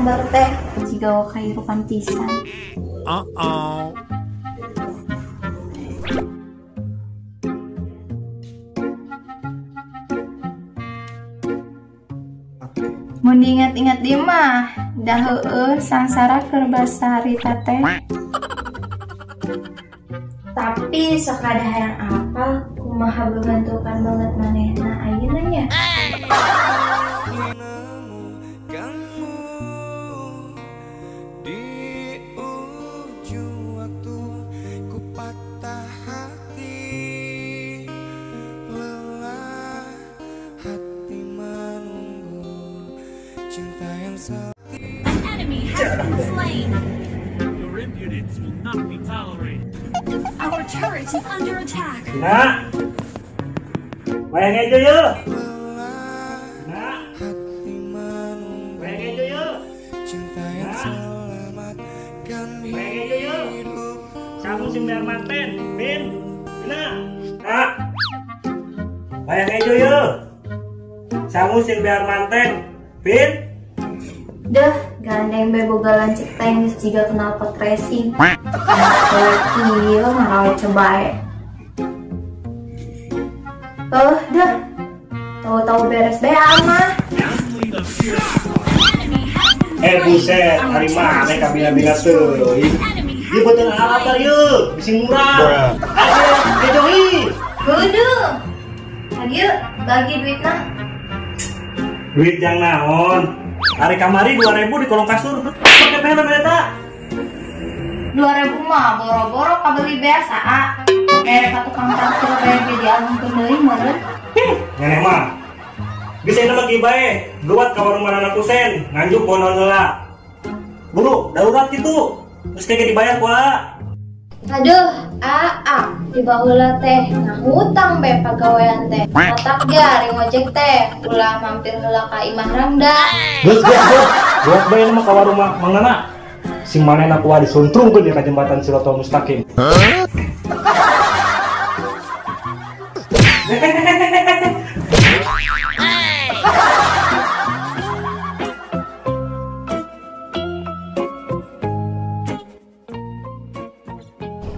gambar teh jika kairukan pisan. Mun diingat-ingat di mah dah heueuh sangsara keur basa harita teh. Tapi sakada hayang apal kumaha bebentukan banget manehna ayeuna nya. Our turret is under attack. Nah, bayang aja yuk. Nah, bayang aja yuk. Nah, bayang aja yuk. Kamu sing biar manten, Bin. Nah, bayang aja yuk. Kamu sing biar manten, Bin. Dah, gandeng beboga lancik tenis jika kenal pot racing. Iya, ngarawe coba ya. Dah. Tahu-tahu beres be mah. Buset, hari mana kabila-bila tuh. Dia betul apa yuk, bisa murah. Ayo, johi. Kudu. Ayo, bagi duitna. Duit yang naon? Hari kamari 2.000 di kolong kasur. Pakai helm eta. 2.000 mah boro-boro kabeli biasa. Mereka tukang parkir BNP di album deui meureun. Nenek mah. Bisa itu lagi baik. Luat ke warung mana kusen, nganjuk bonon heula. Buru, darurat gitu. Terus kayak dibayar ku. Aduh, di baheula teh ngahutang be pagawean teh. Otak ge ngojek teh, ulah mampir heula ka Imah Ramda. Geus. Buat bae mah ka warung mangana. Si manehna ku disuntrungkeun ka jembatan Siratal Mustaqim.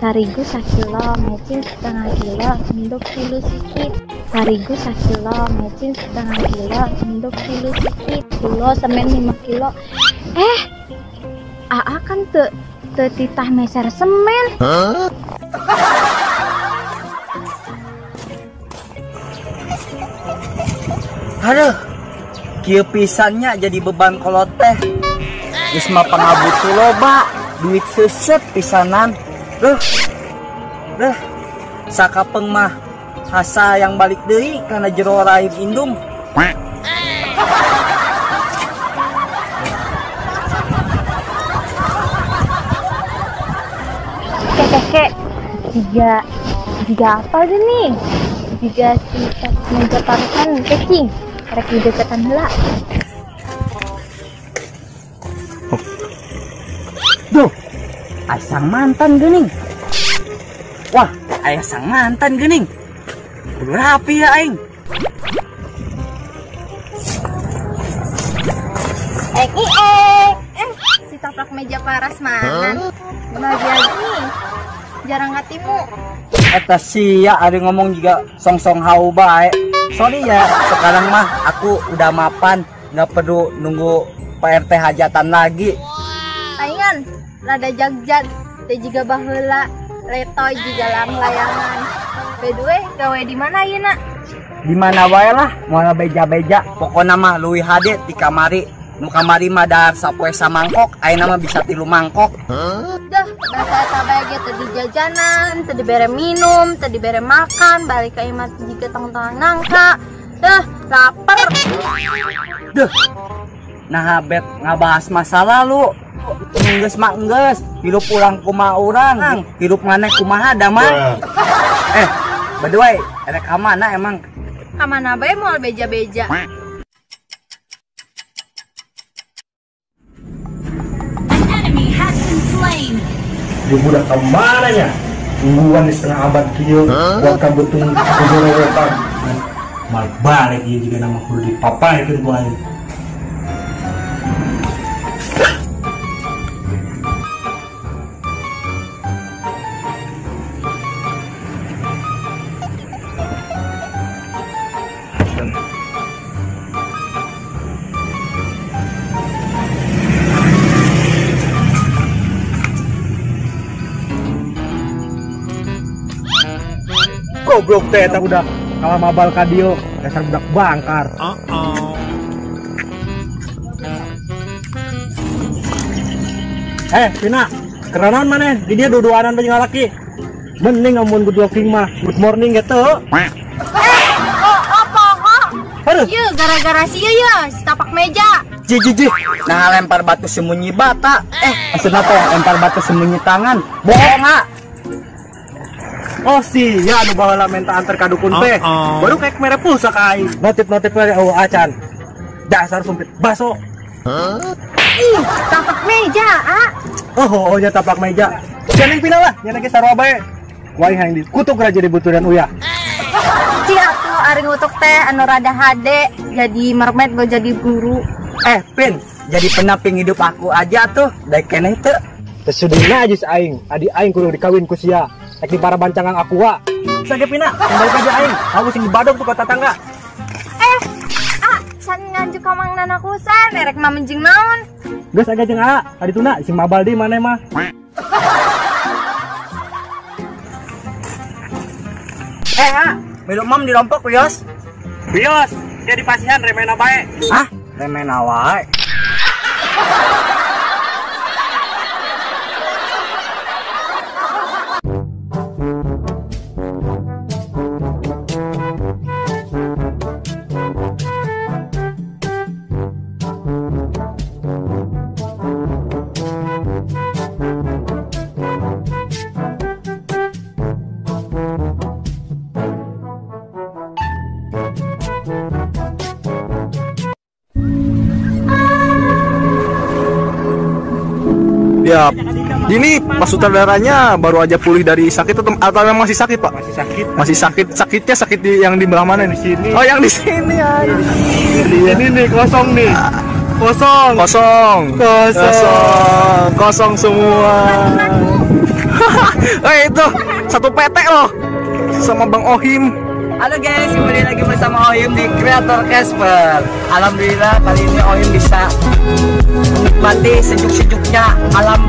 Tarigu sakilo, mecin setengah kilo, sendok kilo sikit. Tarigu sakilo, mecin setengah kilo, sendok kilo sikit. Kilo semen 5 kilo. Aa kan titah meser semen. Aduh, kieu pisannya jadi beban kolot teh. Geus mah pangabutu loba, duit seuseut pisanan. Sakapeng mah hasa yang balik deui karena jero rahim indung. Kek, jika apa gini? Jika si meja parusan kecing, rek di deketan heula. Duh, asang mantan geuning. Wah, aya sang mantan geuning. Kudu rapi ya aing. Si taplak meja paras mana? Bahagia nih. Jarang hatimu. Eta sia ada ngomong juga song-song hau bae. Sorry ya, sekarang mah aku udah mapan, nggak perlu nunggu PRT hajatan lagi. Aingan, rada jagjag, teh juga baheula, letoy juga lang layangan. By the way, gawe di mana ayeuna? Di mana wae lah, moal beja-beja, pokona mah leuwih hade di kamari. Nu kamari mah dar sapoe samangkok, ayeuna mah bisa 3 mangkok. Dah, bahasa eta bae ge teu di jajanan, teu dibere minum, teu dibere makan, balik ka imah jiga tong-tong nangka. Dah, lapar. Duh. Nah, bet ngabahas masa lalu. Enggeus mah enggeus, hirup urang kumaha urang, hirup maneh kumaha da mah. By the way, erek ka mana emang? Ka mana bae moal beja-beja. Dia budak kemana ya? Tungguan di setengah abad kieu, buat kabutung kejorotan. Balik-balik ieu juga nama kudu dipapaikeun ku aing. goblok teh tak udah kalah mabal kadio dasar budak bangkar. Pina, kerenan mana? Di dia dua-duanan banyak laki. Mending amun good walking mah. Good morning gitu. Apa kok? Aduh. Iya, gara-gara sia ya, si tapak meja. Ji. Nah lempar batu sembunyi bata. Maksudnya apa ya? Lempar batu sembunyi tangan. Bohong ah. Oh ya anu baheula menta antar ka dukun teh. Baru kayak mere pulsa ka aing. Notif mere acan. Dasar sumpit baso. Tapak meja, Oh, nya tapak meja. Jangan pina lah, nya ge sarua bae. Wai hayang dikutuk raja di buturan uya. Cia tuh ari ngutuk teh anu rada hade, jadi mermaid gue jadi guru. Pin, jadi pendamping hidup aku aja tuh. Daek keneh teu. Tesudina aja aing, adi aing kudu dikawin ku sia. Tek di para bancangan aqua. Sage pina, kembali aja aing. Aku sing dibadog tuh kota tangga. San nganjuk ka Mang Nana kusen, erek mah menjing naon? Geus aga jeung adi tuna sing mabal di maneh mah. Minum mam dirompok Wios. Bios, dia di pasihan remena bae. Remena wae. Ya, ini pas sutradaranya baru aja pulih dari sakit atau memang masih sakit Pak? Masih sakit. Masih sakit. Sakitnya sakit yang di belah mana nih? Di sini. Oh, yang di sini ya. Ini nih kosong nih. Kosong semua. Itu satu PT loh sama Bang Ohim. Halo guys, kembali lagi bersama Ohim di Kreator Casper. Alhamdulillah kali ini Ohim bisa menikmati sejuk-sejuknya alam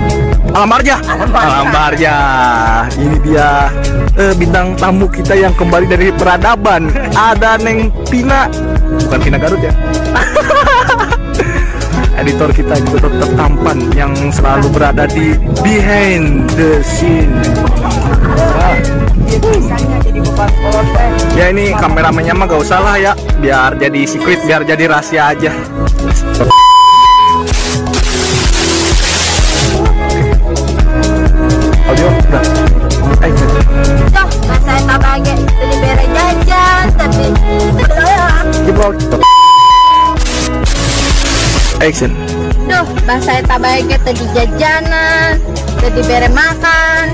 Barja. Alam Barja. Ini dia bintang tamu kita yang kembali dari peradaban. Ada Neng Pina, bukan Pina Garut ya. Editor kita juga tetap tampan yang selalu berada di behind the scene. Ya ini kameramennya mah gak usah lah ya, biar jadi secret, biar jadi rahasia aja. Audio udah. Dah, masa eta bage tadi bere jajan, tapi Jebol. Action. duh, bahasa eta bage tadi jajanan, tadi bere makan.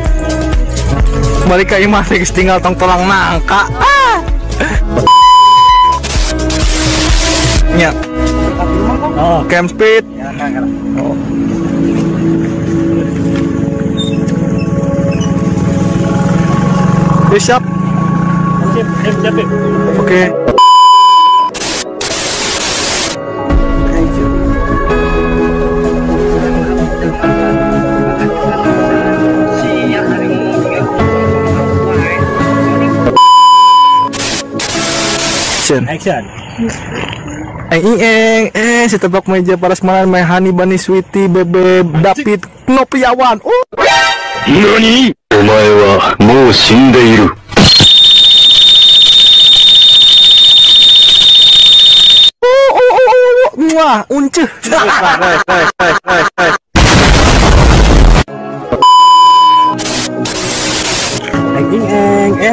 Balik ke imah geus tinggal tong tolang nangka. Nya. Oh, cam speed. Oh. Siap. Siap. Oke. Action. Si tebak meja parasmanan Mehani Bani Sweety Bebe David Nopiawan. NANI?お前はもう死んでいる。Wah, uncuh.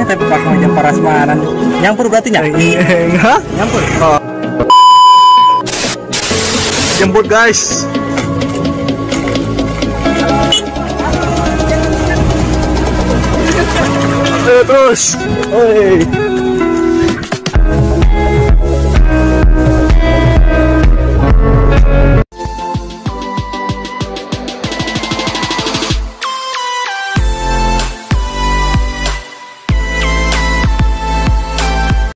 Tapi pas mau jam parasmanan. Nyampur berarti nya? Hah? Nyampur. Oh. Jemput guys. Terus. Oi.